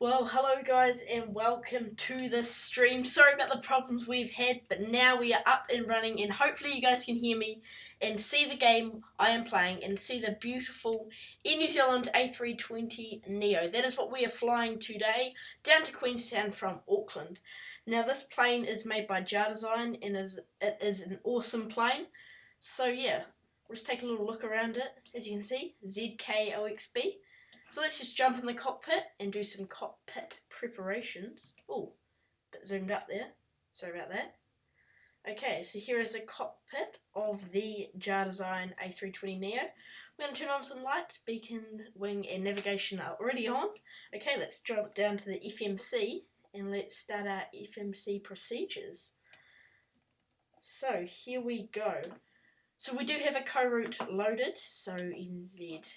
Well, hello guys and welcome to this stream. Sorry about the problems we've had, but now we are up and running and hopefully you guys can hear me and see the game I am playing and see the beautiful Air New Zealand A320 Neo. That is what we are flying today down to Queenstown from Auckland. Now this plane is made by Jardesign and it is an awesome plane. So yeah, we'll just take a little look around it. As you can see, ZKOXB. So let's just jump in the cockpit and do some cockpit preparations. Oh, bit zoomed up there. Sorry about that. Okay, so here is the cockpit of the Jardesign A320 Neo. We're going to turn on some lights, beacon, wing and navigation are already on. Okay, let's jump down to the FMC and let's start our FMC procedures. So here we go. So we do have a co-route loaded, so Nzaa,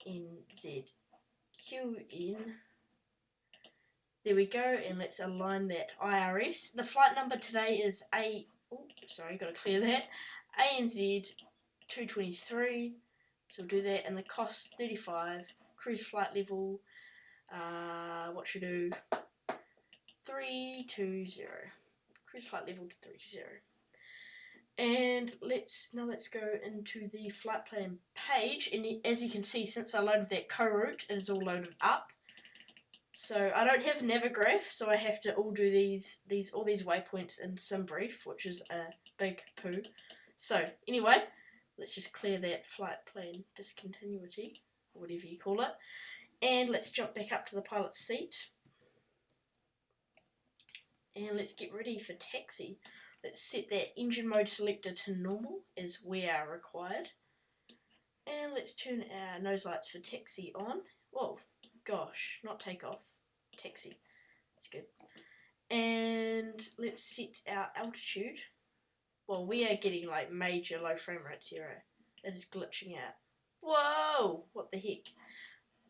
Nzqn. There we go, and let's align that IRS. The flight number today is gotta clear that. Anz223. So we'll do that, and the cost 35. Cruise flight level. What should we do? 320. Cruise flight level to 320. And let's go into the flight plan page, and as you can see, since I loaded that co-route, it is all loaded up. So I don't have Navigraph, so I have to all do all these waypoints in SimBrief, which is a big poo. So anyway, let's just clear that flight plan discontinuity, or whatever you call it, and let's jump back up to the pilot's seat, and let's get ready for taxi. Let's set that engine mode selector to normal as we are required. And let's turn our nose lights for taxi on. Whoa, gosh, not takeoff, taxi. That's good. And let's set our altitude. Well, we are getting like major low frame rates here. It is glitching out. Whoa, what the heck?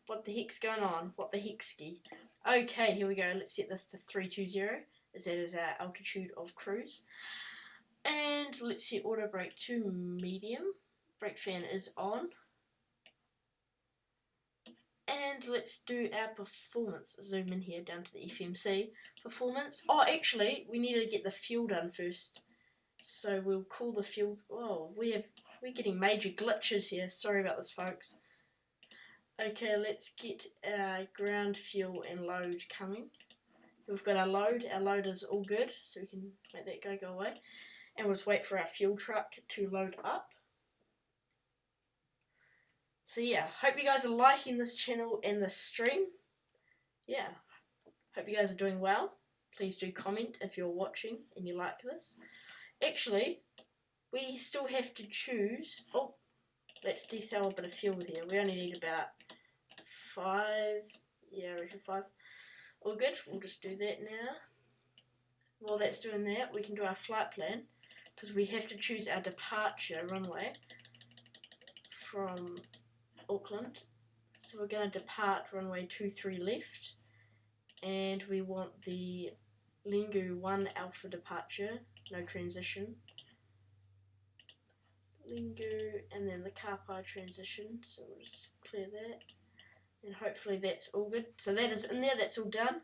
What the heck's going on? What the heck ski? Okay, here we go. Let's set this to 320. As that is our altitude of cruise. And let's set auto brake to medium. Brake fan is on. And let's do our performance. Zoom in here down to the FMC. Performance. Oh, actually, we need to get the fuel done first. So we'll call the fuel. Oh, we're getting major glitches here. Sorry about this, folks. Okay, let's get our ground fuel and load coming. We've got our load is all good, so we can make that go away. And we'll just wait for our fuel truck to load up. So yeah, hope you guys are liking this channel and this stream. Yeah, hope you guys are doing well. Please do comment if you're watching and you like this. Actually, we still have to choose. Oh, let's desal a bit of fuel here. We only need about 5. Yeah, I reckon 5. All good, we'll just do that now. While that's doing that, we can do our flight plan, because we have to choose our departure runway from Auckland. So we're going to depart runway 23 left, and we want the Lingu 1 Alpha departure, no transition. Lingu, and then the Kapai transition, so we'll just clear that. And hopefully that's all good. So that is in there, that's all done.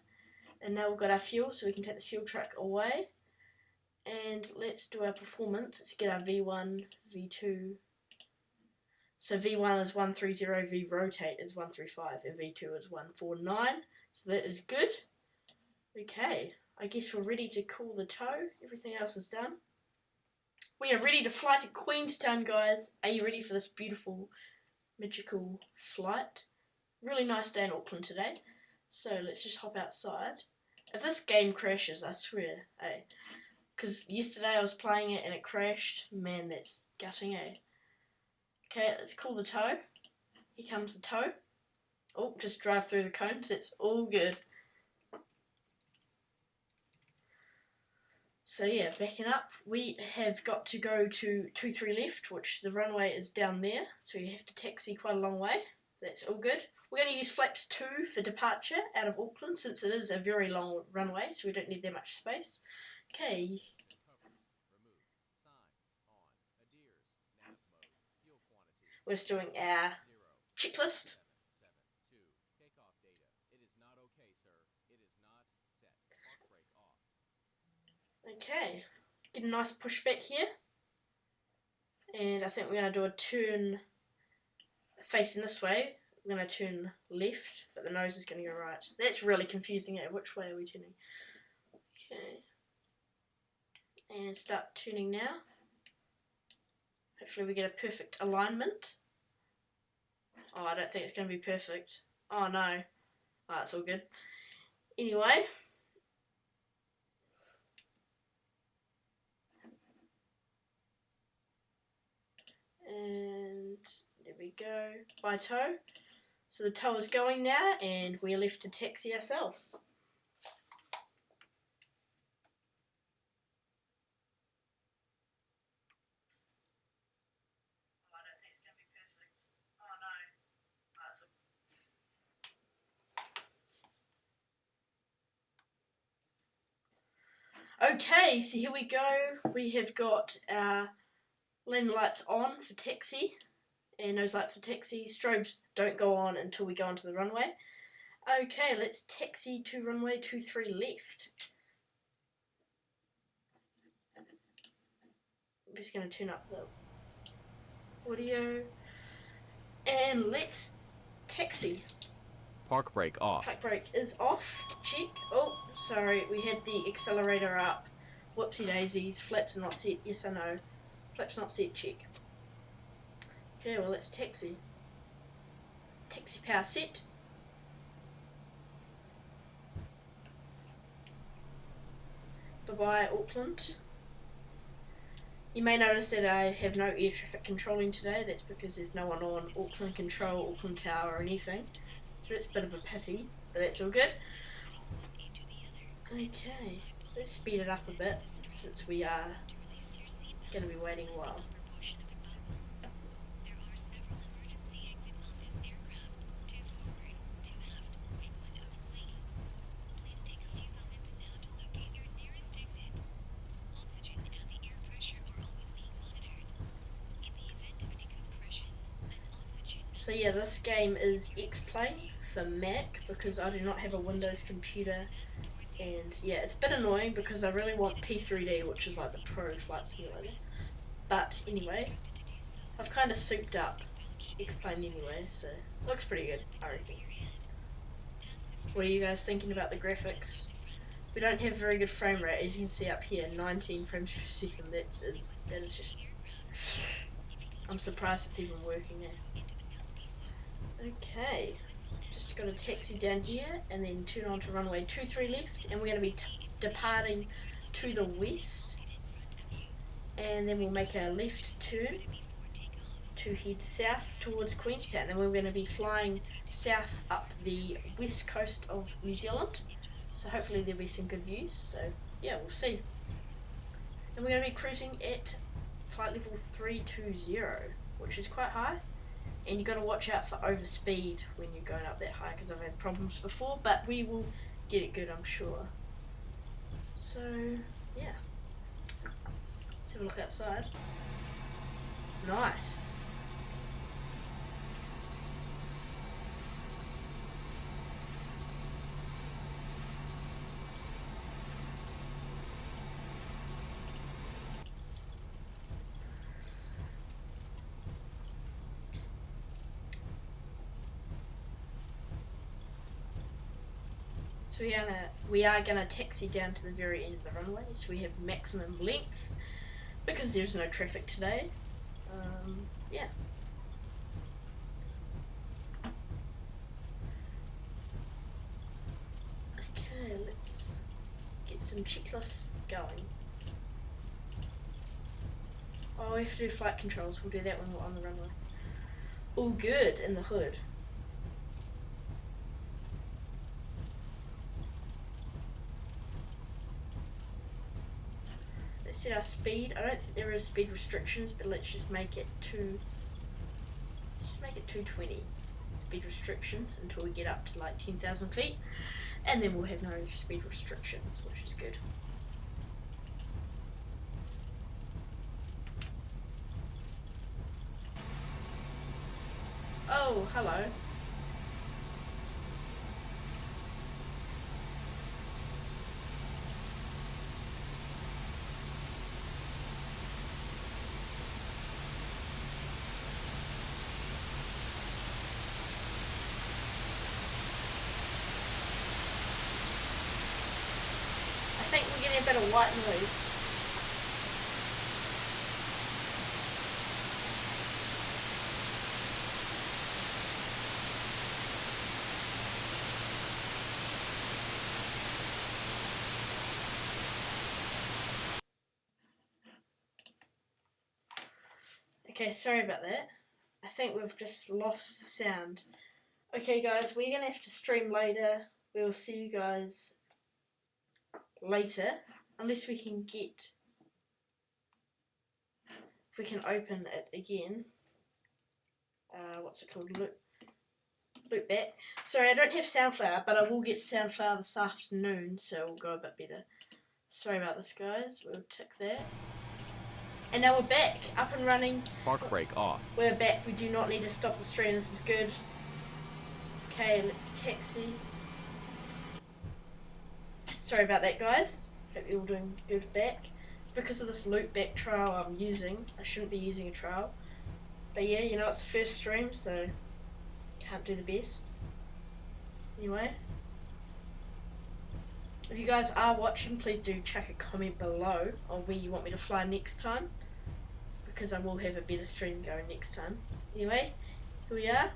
And now we've got our fuel, so we can take the fuel truck away. And let's do our performance. Let's get our V1, V2. So V1 is 130, V rotate is 135, and V2 is 149. So that is good. Okay, I guess we're ready to call the tow. Everything else is done. We are ready to fly to Queenstown, guys. Are you ready for this beautiful, magical flight? Really nice day in Auckland today, so let's just hop outside. If this game crashes, I swear, because yesterday I was playing it and it crashed. Man, that's gutting, Okay, let's call the tow. Here comes the tow. Oh, just drive through the cones, it's all good. So yeah, backing up, we have got to go to 23 left, which the runway is down there, so you have to taxi quite a long way. That's all good. We're going to use flaps 2 for departure out of Auckland, since it is a very long runway, so we don't need that much space. Okay. We're just doing our checklist. Okay, get a nice push back here. And I think we're going to do a turn facing this way. We're going to turn left, but the nose is going to go right. That's really confusing. Which way are we turning? Okay. And start turning now. Hopefully we get a perfect alignment. Oh, I don't think it's going to be perfect. Oh no. Oh, it's all good. Anyway. And there we go. By toe. So the toe is going now, and we're left to taxi ourselves. Oh, I don't think it's going to be perfect. Oh no. Okay, so here we go. We have got our lane lights on for taxi, and nose light for taxi. Strobes don't go on until we go onto the runway. Okay, let's taxi to runway 23 left. I'm just going to turn up the audio, and let's taxi. Park brake off. Park brake is off. Check. Oh, sorry, we had the accelerator up. Whoopsie daisies. Flaps are not set. Yes, I know. Flaps not set. Check. Okay, well, let's taxi. Taxi power set. Bye-bye, Auckland. You may notice that I have no air traffic controlling today. That's because there's no one on Auckland Control, Auckland Tower or anything. So that's a bit of a pity, but that's all good. Okay, let's speed it up a bit since we are going to be waiting a while. So yeah, this game is X-Plane for Mac because I do not have a Windows computer, and yeah, it's a bit annoying because I really want P3D, which is like the pro flight simulator. But anyway, I've kind of souped up X-Plane anyway, so it looks pretty good, I reckon. What are you guys thinking about the graphics? We don't have very good frame rate, as you can see up here, 19 frames per second. That is just... I'm surprised it's even working now. Okay, just got a taxi down here and then turn on to runway 23 left, and we're going to be departing to the west, and then we'll make a left turn to head south towards Queenstown, and we're going to be flying south up the west coast of New Zealand, so hopefully there'll be some good views. So yeah, we'll see. And we're going to be cruising at flight level 320, which is quite high. And you've got to watch out for overspeed when you're going up that high, because I've had problems before, but we will get it good, I'm sure. So, yeah. Let's have a look outside. Nice. So we are gonna taxi down to the very end of the runway, so we have maximum length because there's no traffic today. Yeah. Okay, let's get some checklists going. Oh, we have to do flight controls. We'll do that when we're on the runway. All good in the hood. Let's set our speed. I don't think there is speed restrictions, but let's just make it 220 speed restrictions until we get up to like 10,000 feet, and then we'll have no speed restrictions, which is good. Oh, hello. a bit of white noise. Okay, sorry about that. I think we've just lost the sound. Okay guys, we're going to have to stream later. We'll see you guys later. Unless we can get... If we can open it again. What's it called? Loop back. Sorry, I don't have Soundflower, but I will get Soundflower this afternoon, so we'll go a bit better. Sorry about this guys, we'll tick that. And now we're back, up and running. Park brake off. We're back, we do not need to stop the stream, this is good. Okay, let's taxi. Sorry about that guys, hope you're all doing good back. It's because of this loop back trail I'm using. I shouldn't be using a trail. But yeah, you know it's the first stream, so can't do the best. Anyway. If you guys are watching, please do chuck a comment below on where you want me to fly next time. Because I will have a better stream going next time. Anyway, here we are.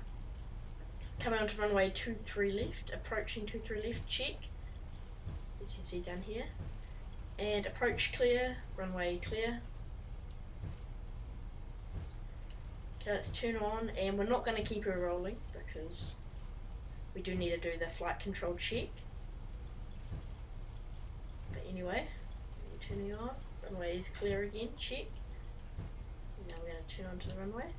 Coming onto runway 23 left, approaching 23 left, check. As you can see down here. And approach clear, runway clear. Okay, let's turn on, and we're not going to keep her rolling because we do need to do the flight control check. But anyway, turning on, runway is clear again, check. Now we're going to turn on to the runway.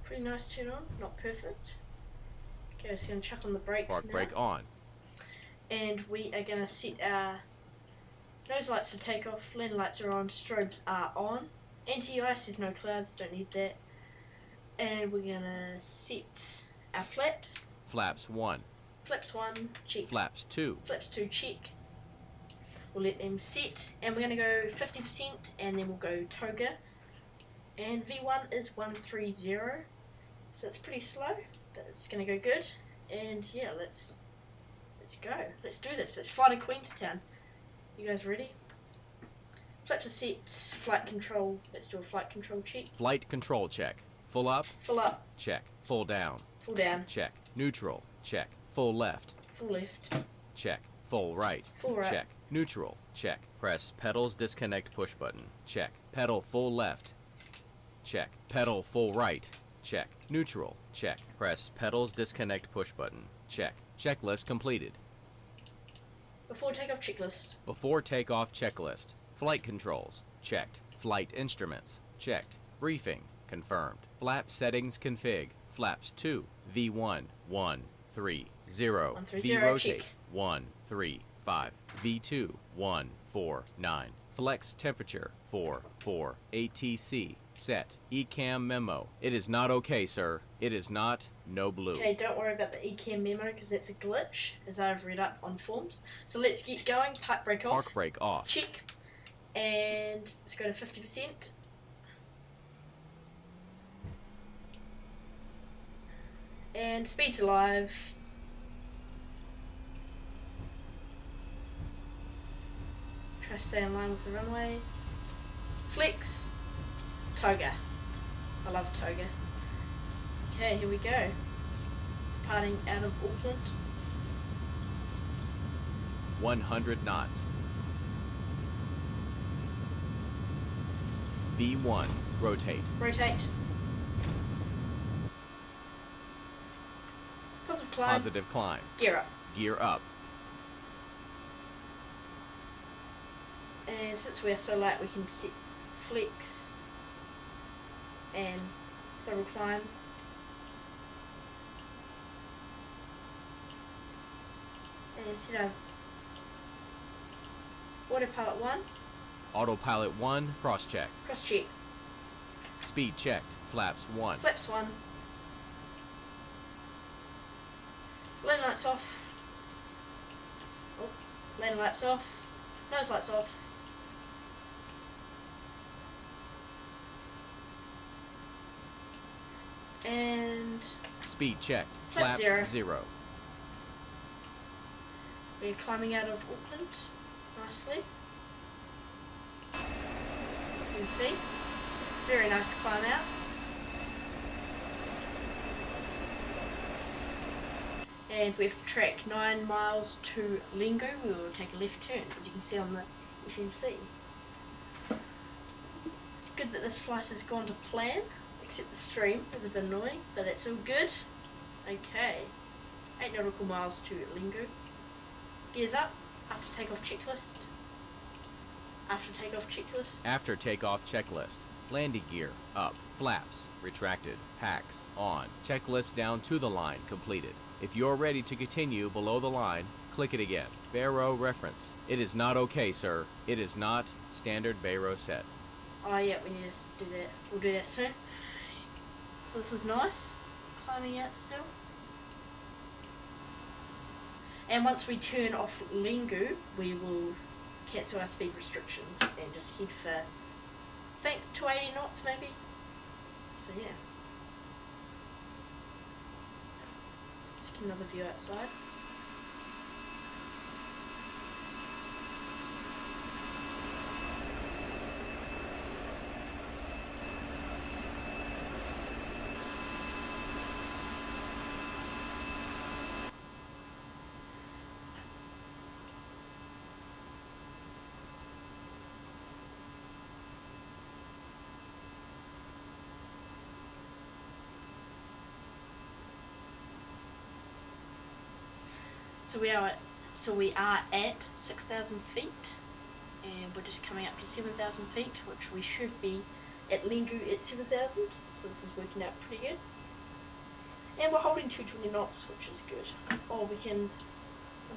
Pretty nice turn on, not perfect. Okay, so I'm going to chuck on the brakes Park now. brake on. And we are going to set our nose lights for takeoff, landing lights are on, strobes are on. Anti-ice, there's no clouds, don't need that. And we're going to set our flaps. Flaps 1. Flaps 1, check. Flaps 2. Flaps 2, check. We'll let them set. And we're going to go 50% and then we'll go toga. And V1 is 130. So it's pretty slow. That's going to go good. And yeah, let's go. Let's do this. Let's fly to Queenstown. You guys ready? Flaps are set. Flight control. Let's do a flight control check. Flight control check. Full up. Full up. Check. Full down. Full down. Check. Neutral. Check. Full left. Full left. Check. Full right. Full right. Check. Neutral. Check. Press pedals disconnect push button. Check. Pedal full left. Check. Pedal full right. Check. Neutral. Check. Press pedals disconnect push button. Check. Checklist completed. Before takeoff checklist. Before takeoff checklist. Flight controls. Checked. Flight instruments. Checked. Briefing. Confirmed. Flap settings config. Flaps 2. V1. 1. 3. 0. 130, V rotate. check. 1. 3. 5. V2. 1. 4. 9. Flex temperature. 4. 4. ATC. Set. ECAM memo. It is not okay, sir. It is not. No blue. Okay, don't worry about the ECAM memo because that's a glitch, as I've read up on forms. So let's get going. Park brake off. Park brake off. Check. And let's go to 50%. And speed's alive. Try to stay in line with the runway. Flex. Toga. I love toga. Okay, here we go. Departing out of Auckland. 100 knots. V1. Rotate. Rotate. Positive climb. Positive climb. Gear up. Gear up. And since we're so light, we can set flex and throttle climb. And set our autopilot 1. Autopilot 1. Cross check. Cross check. Speed checked. Flaps 1. Flaps 1. Landing lights off. Oh, landing lights off. Nose lights off. And Speed checked. Flaps Flaps 0. 0. We're climbing out of Auckland nicely. As you can see, very nice climb out. And we have to track 9 miles to Lingo. We will take a left turn, as you can see on the FMC. It's good that this flight has gone to plan, except the stream is a bit annoying, but that's all good. Okay, 8 nautical miles to Lingo. Gears up, after takeoff checklist. After takeoff checklist. After takeoff checklist. Landing gear up. Flaps retracted. Packs on. Checklist down to the line completed. If you're ready to continue below the line, click it again. Barrow reference. It is not okay, sir. It is not standard Barrow set. Oh yeah, we need to do that. We'll do that soon. So this is nice. Climbing out still. And once we turn off Lingu, we will cancel our speed restrictions and just head for, I think, 280 knots maybe. So yeah. Let's get another view outside. So we are at 6,000 feet, and we're just coming up to 7,000 feet, which we should be at Lingu at 7,000. So this is working out pretty good. And we're holding 220 knots, which is good. Or we can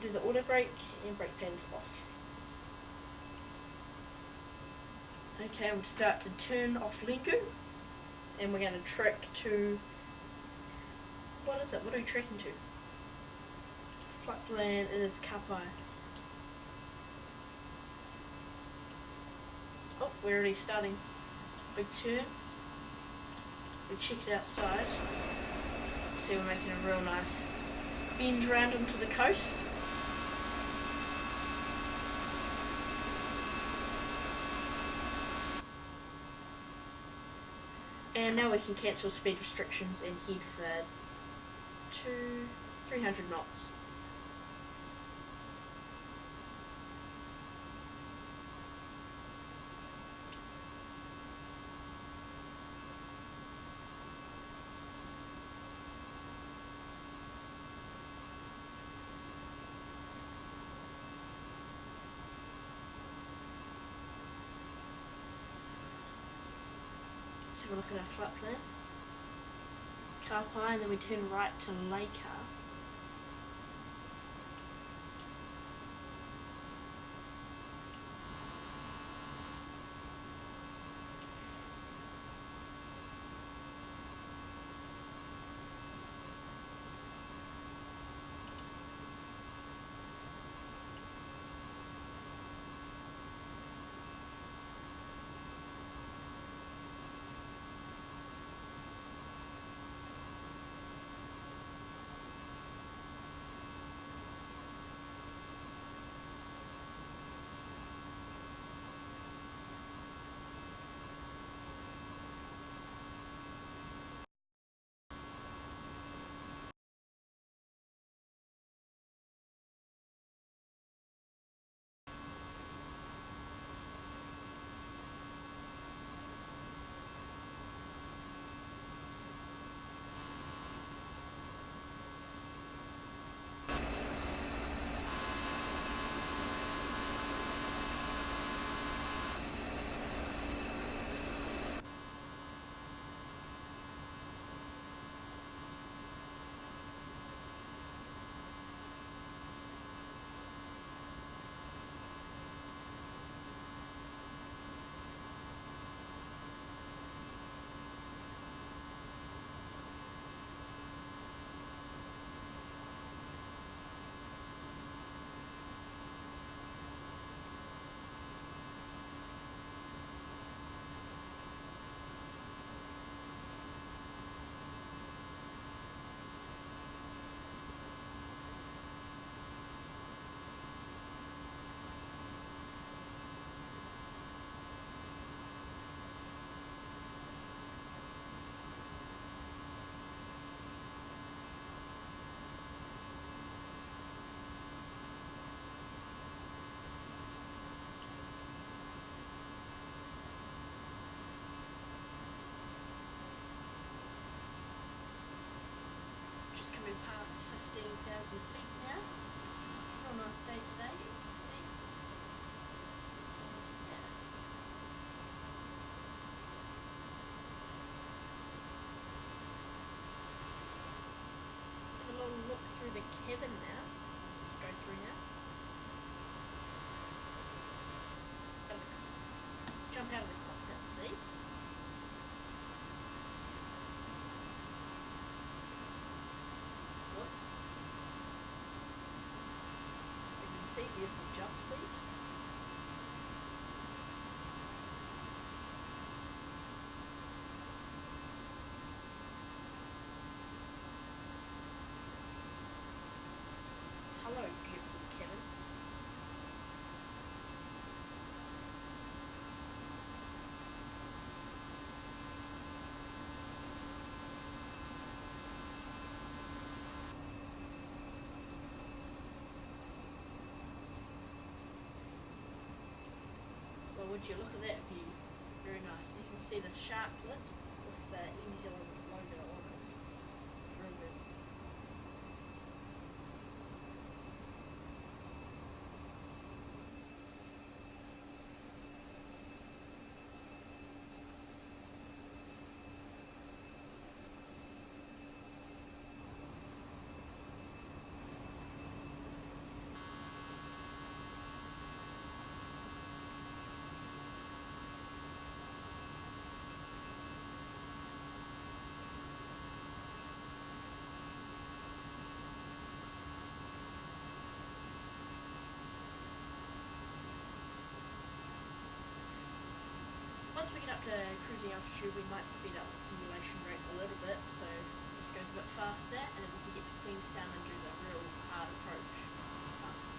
do the auto brake and brake fans off. Okay, we'll start to turn off Lingu, and we're going to track to, what is it? What are we tracking to? Flight plan is Kapai. Oh, we're already starting. Big turn. We checked it outside. See, we're making a real nice bend around onto the coast. And now we can cancel speed restrictions and head for 300 knots. Let's have a look at our flight plan. Kapai, and then we turn right to Laker. feet now. Real nice day today, as you can see. Yeah. Let's have a little look through the cabin now. Just go through now. Jump out of the cockpit seat. Whoops. As you can see, here's the jump seat. Hello, beautiful Kevin. Well, would you look at that view? Very nice. You can see the shark lip with the New Zealand logo on it. It's really good. Once we get up to cruising altitude, we might speed up the simulation rate a little bit, so this goes a bit faster, and then we can get to Queenstown and do the real hard approach fast.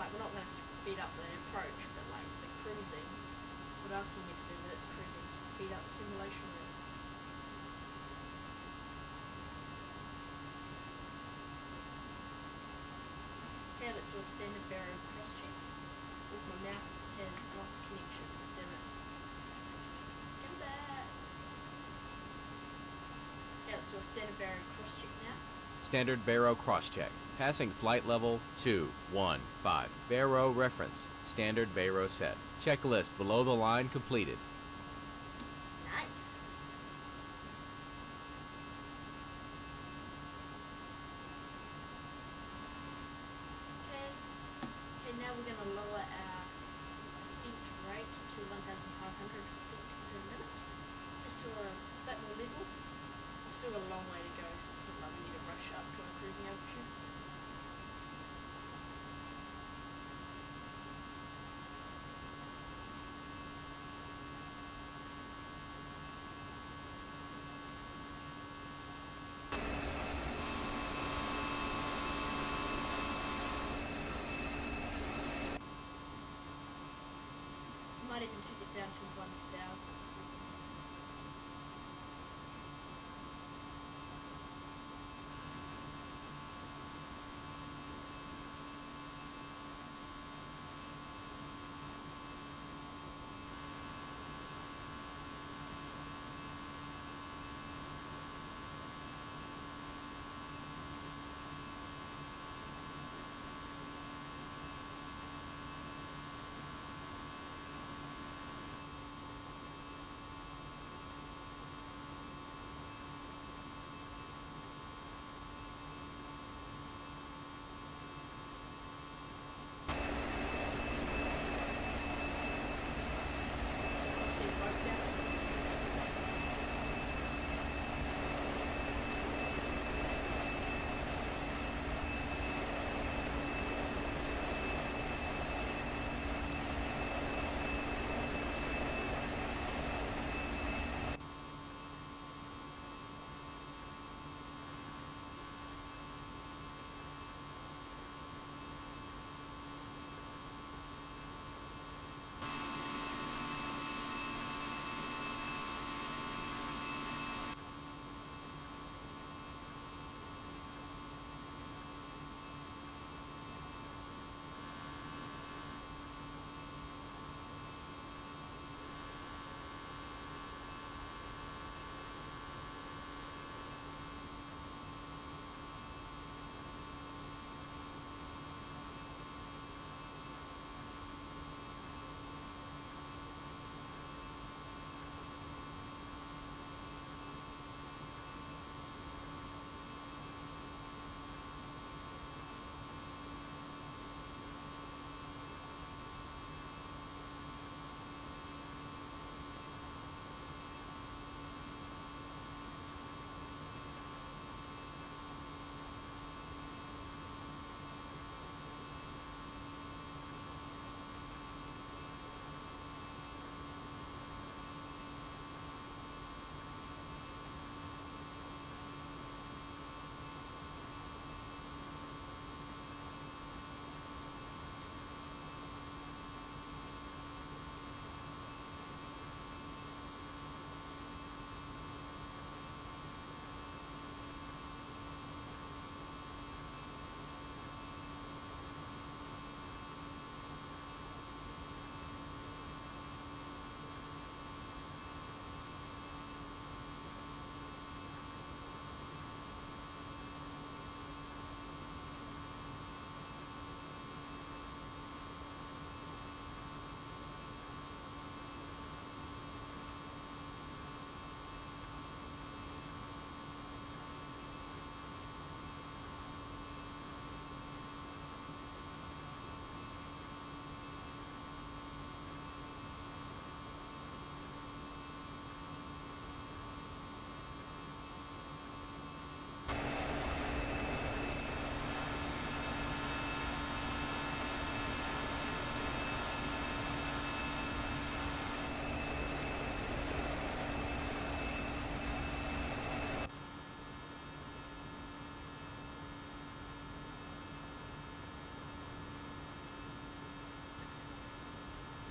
Like, we're not going to speed up the approach, but like the cruising, what else do we need to do with this cruising to speed up the simulation rate? Okay, let's do a standard baro cross check. Oh, my mouse has lost connection, damn it. Come back. Okay, let's do a standard baro cross check now. Standard baro cross-check. Passing flight level 215. Baro reference. Standard baro set. Checklist below the line completed. Nice. Okay, now we're going to lower our ascent rate to 1,500 feet per minute. Just so we're a bit more level. We've still got a long way to go, so it's not like we need to rush up to our cruising altitude. Might even take it down to 1,000.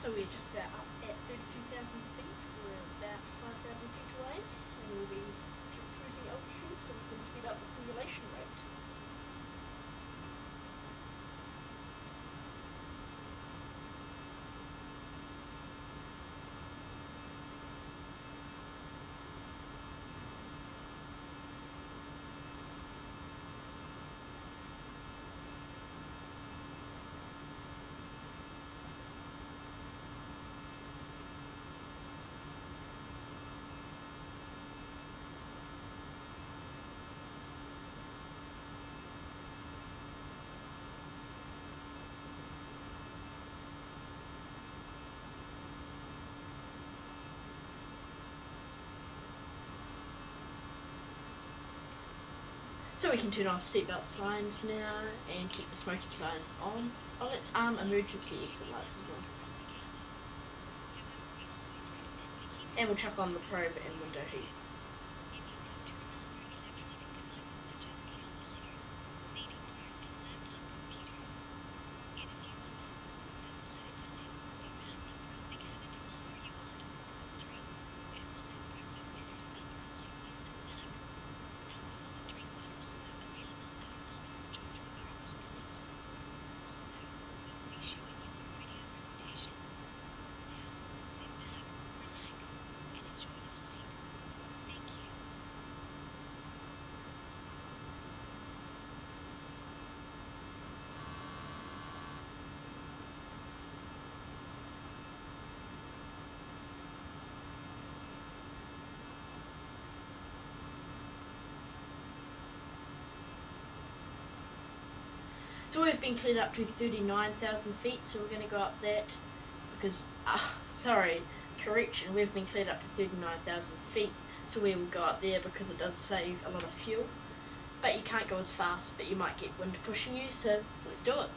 So we're just about up at 32,000 feet. We're about 5,000 feet away, and we'll be cruising altitude so we can speed up the simulation rate. So we can turn off seatbelt signs now and keep the smoking signs on. Oh, let's emergency exit lights as well. And we'll chuck on the probe and window heat. So we've been cleared up to 39,000 feet, so we're going to go up that because, we've been cleared up to 39,000 feet, so we will go up there because it does save a lot of fuel. But you can't go as fast, but you might get wind pushing you, so let's do it.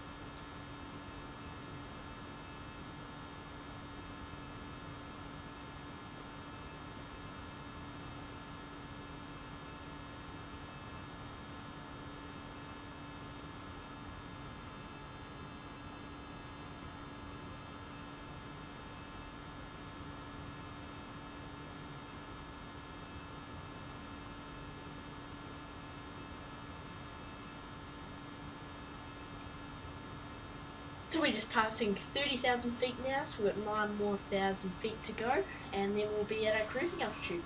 So we're just passing 30,000 feet now, so we've got 9 more thousand feet to go, and then we'll be at our cruising altitude.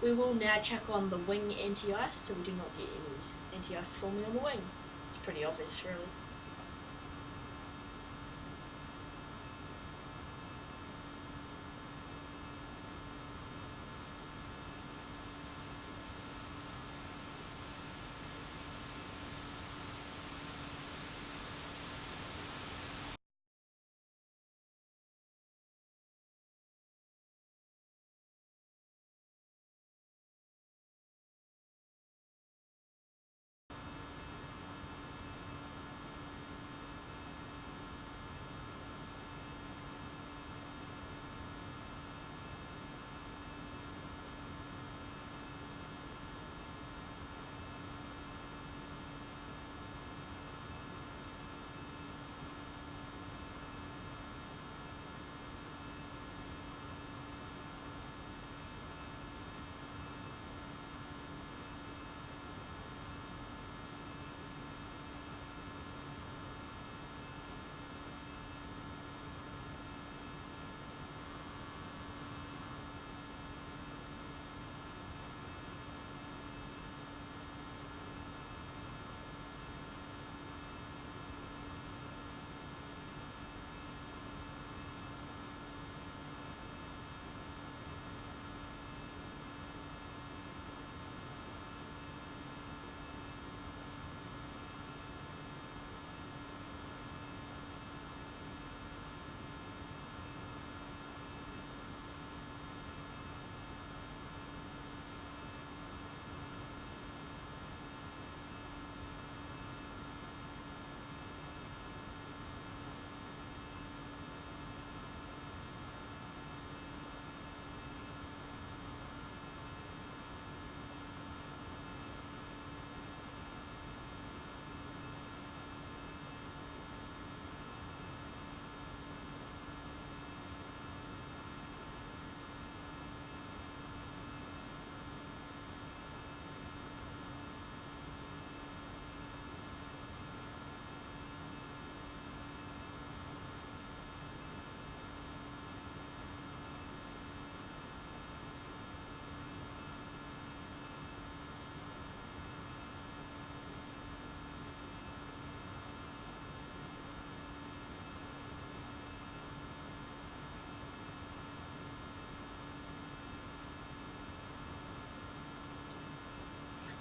We will now check on the wing anti-ice, so we do not get any anti-ice forming on the wing. It's pretty obvious, really.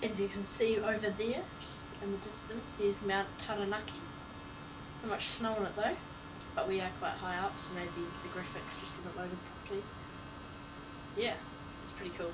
As you can see over there, just in the distance, there's Mount Taranaki. Not much snow on it though, but we are quite high up, so maybe the graphics just haven't loaded properly. Yeah, it's pretty cool.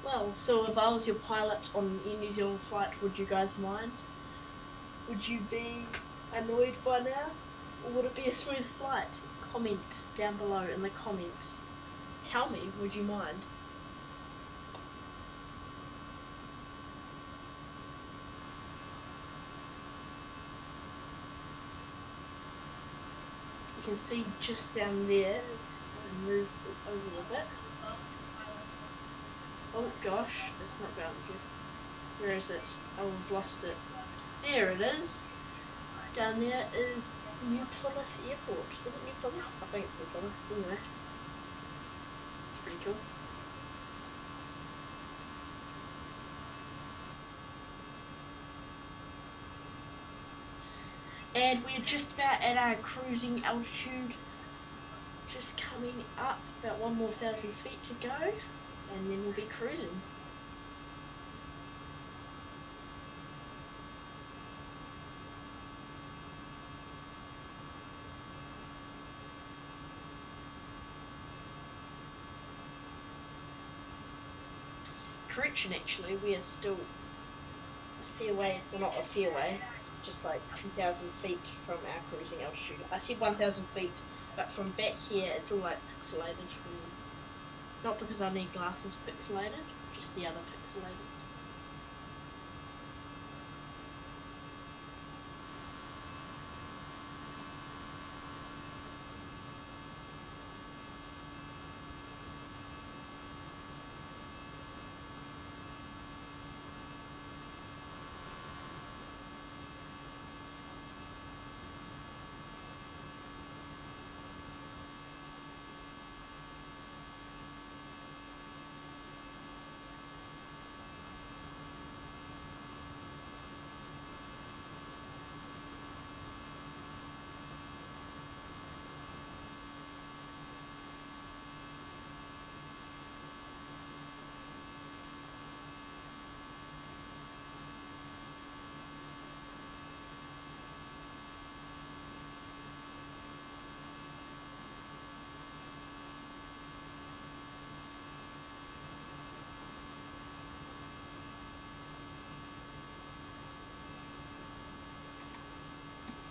Well, so if I was your pilot on a New Zealand flight, would you guys mind? Would you be annoyed by now? Or would it be a smooth flight? Comment down below in the comments. Tell me, would you mind? You can see just down there, I moved it over a bit. Oh gosh, it's not going good. Where is it? Oh, we've lost it. There it is. Down there is New Plymouth Airport. Is it New Plymouth? I think it's New Plymouth. Anyway, it's pretty cool. And we're just about at our cruising altitude. Just coming up, about 1,000 feet to go. And then we'll be cruising. Correction, actually, we are still a fair way, well not a fair way, just like 2,000 feet from our cruising altitude. I said 1,000 feet, but from back here it's all like pixelated from, not because I need glasses pixelated, just the other pixelated.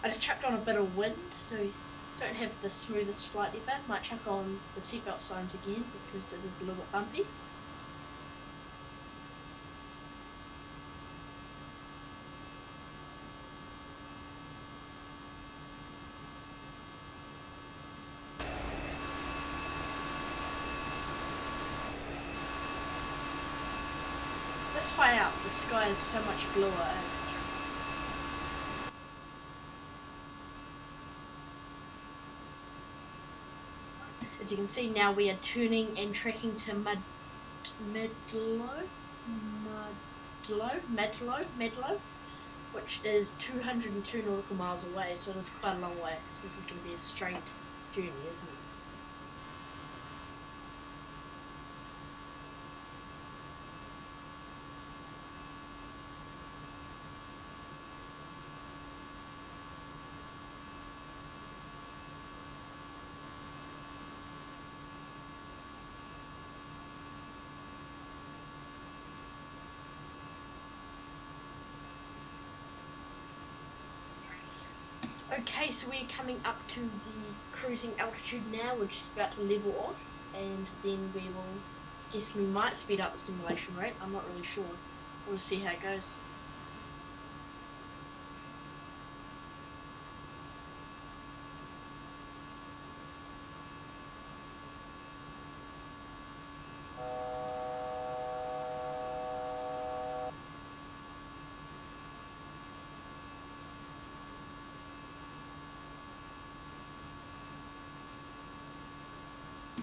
I just chucked on a bit of wind, so don't have the smoothest flight ever. Might chuck on the seatbelt signs again because it is a little bit bumpy. This way out, the sky is so much bluer. As you can see now, we are turning and tracking to Medlow, which is 202 nautical miles away, so it's quite a long way. So this is going to be a straight journey, isn't it? Okay, so we're coming up to the cruising altitude now. We're just about to level off, and then we will, guess we might speed up the simulation rate. I'm not really sure. We'll see how it goes.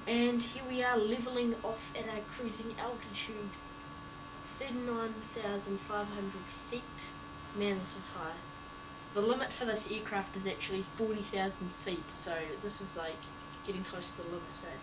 And here we are leveling off at our cruising altitude, 39,500 feet. Man, this is high. The limit for this aircraft is actually 40,000 feet, so this is like getting close to the limit, eh?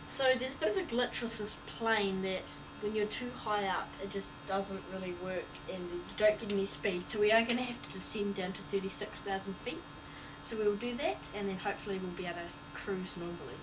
So there's a bit of a glitch with this plane that when you're too high up, it just doesn't really work and you don't get any speed. So we are going to have to descend down to 36,000 feet. So we will do that, and then hopefully we'll be able to cruise normally.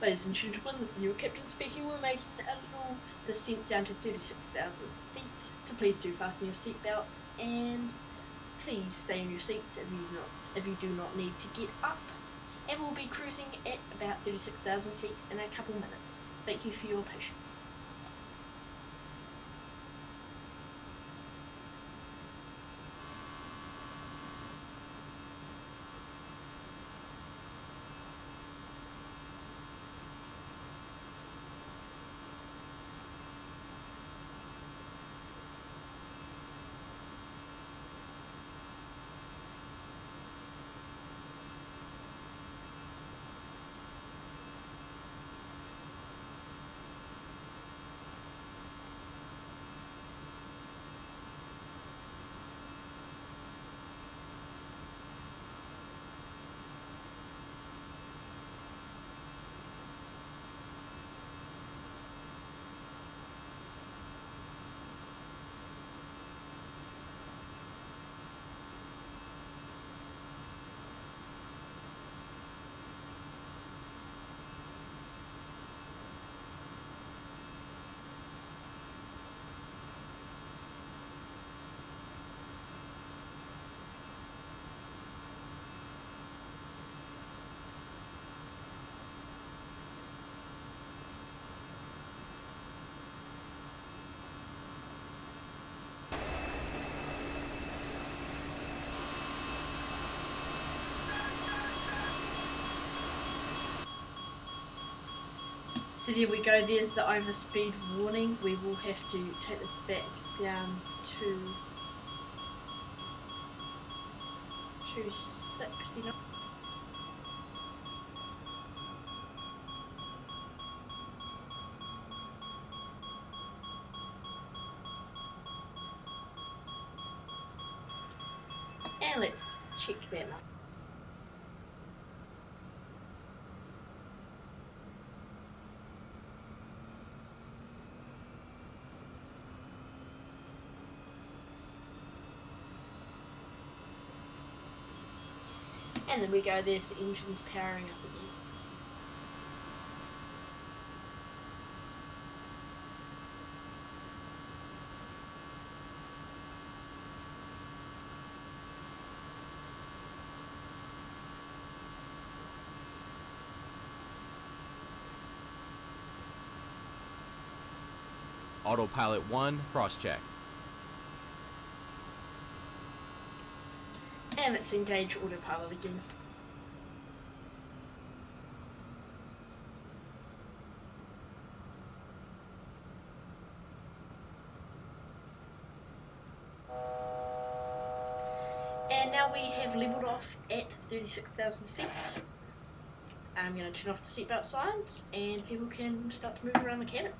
Ladies and gentlemen, this is your captain speaking. We're making a little descent down to 36,000 feet, so please do fasten your seatbelts and please stay in your seats if you do not need to get up. And we'll be cruising at about 36,000 feet in a couple minutes. Thank you for your patience. So there we go, there's the overspeed warning. We will have to take this back down to 269. And let's check that now. And then we go, there's the engines powering up again. Autopilot 1, cross-check. And let's engage autopilot again. And now we have leveled off at 36,000 feet. I'm going to turn off the seatbelt signs and people can start to move around the cabin.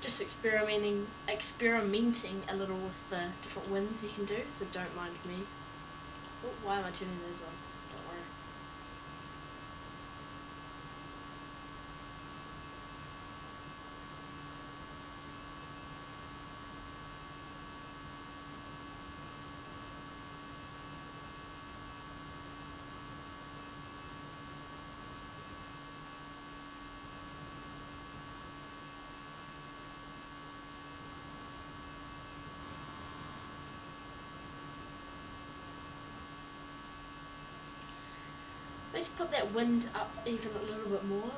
Just experimenting a little with the different winds you can do, so don't mind me. Oh, why am I turning those on? Don't worry. Let's put that wind up even a little bit more.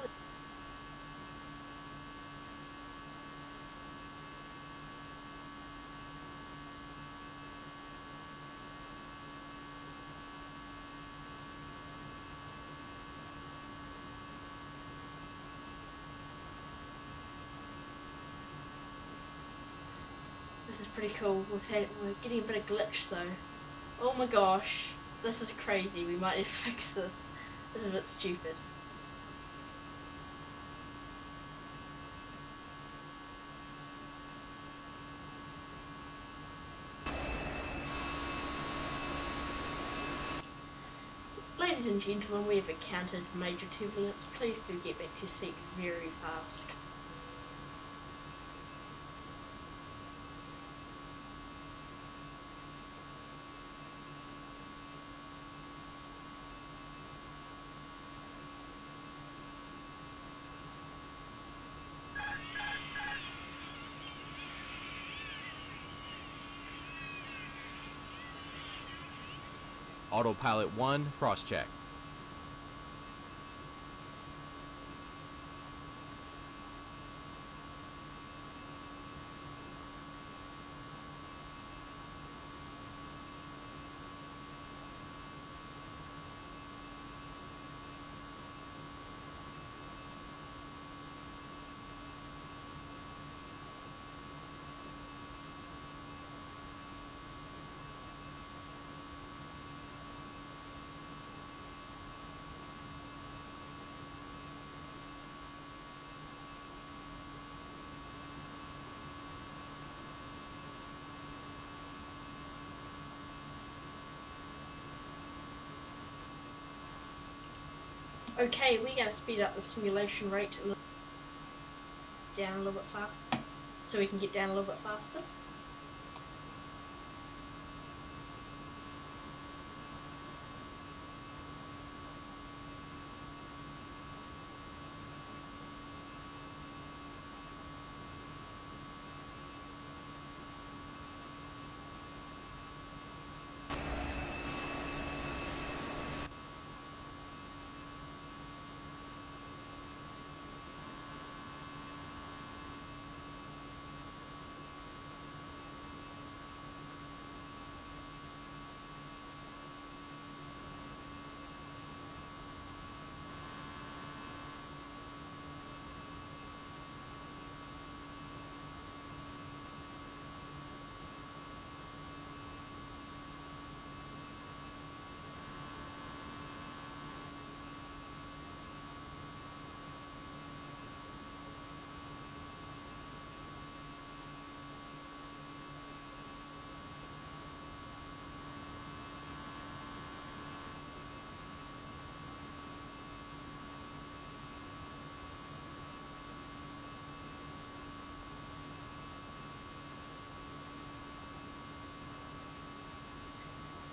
This is pretty cool. We're getting a bit of glitch though. Oh my gosh, this is crazy. We might need to fix this. This is a bit stupid. Ladies and gentlemen, we have encountered major turbulence. Please do get back to your seat very fast. Autopilot 1, cross-check. Okay, we're going to speed up the simulation rate a little, down a little bit far, so we can get down a little bit faster.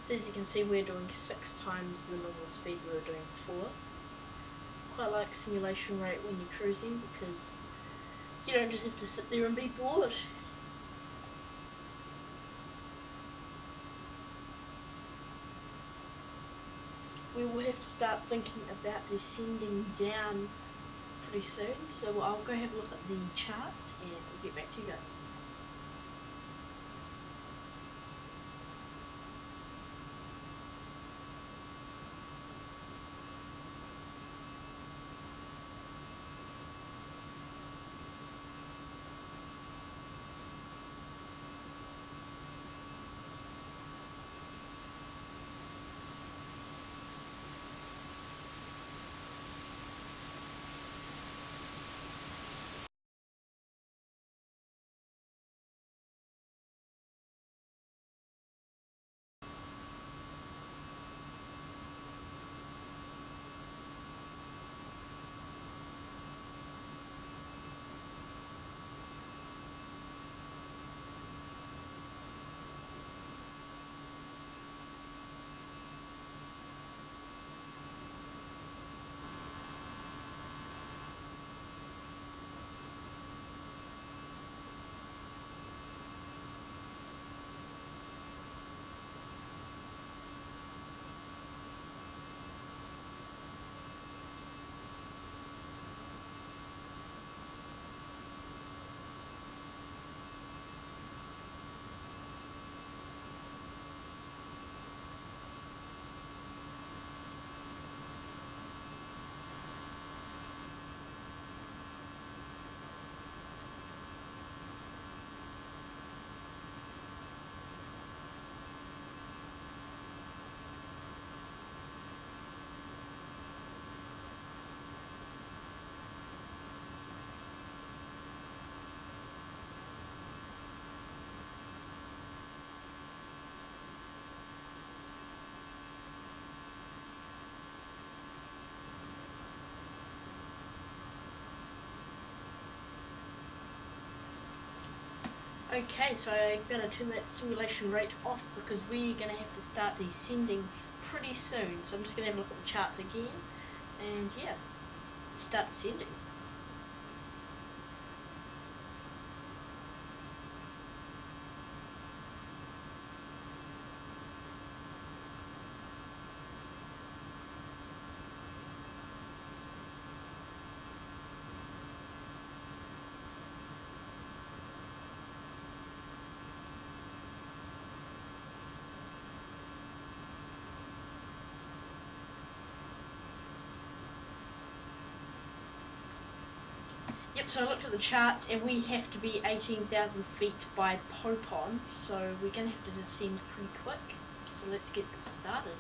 So as you can see, we're doing 6 times the normal speed we were doing before. Quite like simulation rate when you're cruising, because you don't just have to sit there and be bored. We will have to start thinking about descending down pretty soon, so I'll go have a look at the charts and we'll get back to you guys. Okay, so I'm going to turn that simulation rate off because we're going to have to start descending pretty soon. So I'm just going to have a look at the charts again, and yeah, start descending. Yep, so I looked at the charts and we have to be 18,000 feet by Popon, so we're going to have to descend pretty quick. So let's get this started.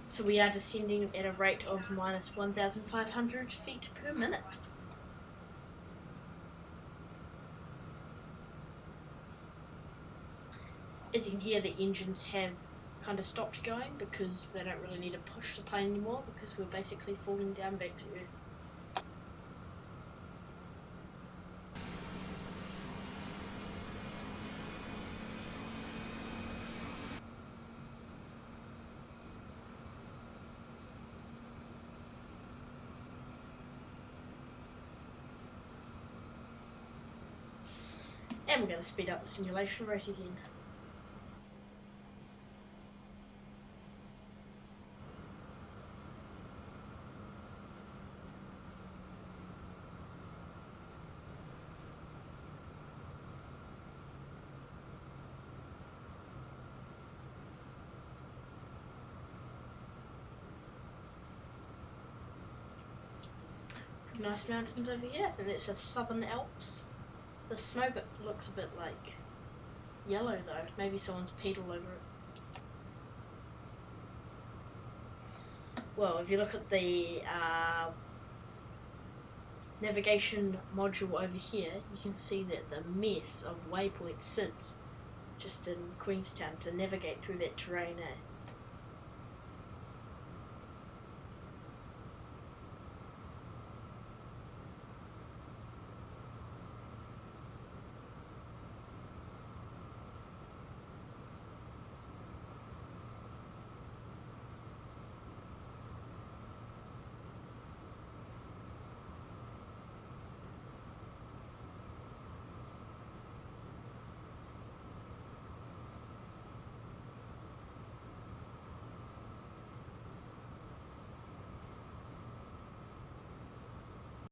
So we are descending at a rate of minus 1,500 feet per minute. As you can hear, the engines have kind of stopped going because they don't really need to push the plane anymore because we're basically falling down back to Earth. And we're going to speed up the simulation rate again. Nice mountains over here. I think it's the Southern Alps. The snow bit looks a bit like yellow though. Maybe someone's peed all over it. Well, if you look at the navigation module over here, you can see that the mess of waypoints sits just in Queenstown to navigate through that terrain, eh?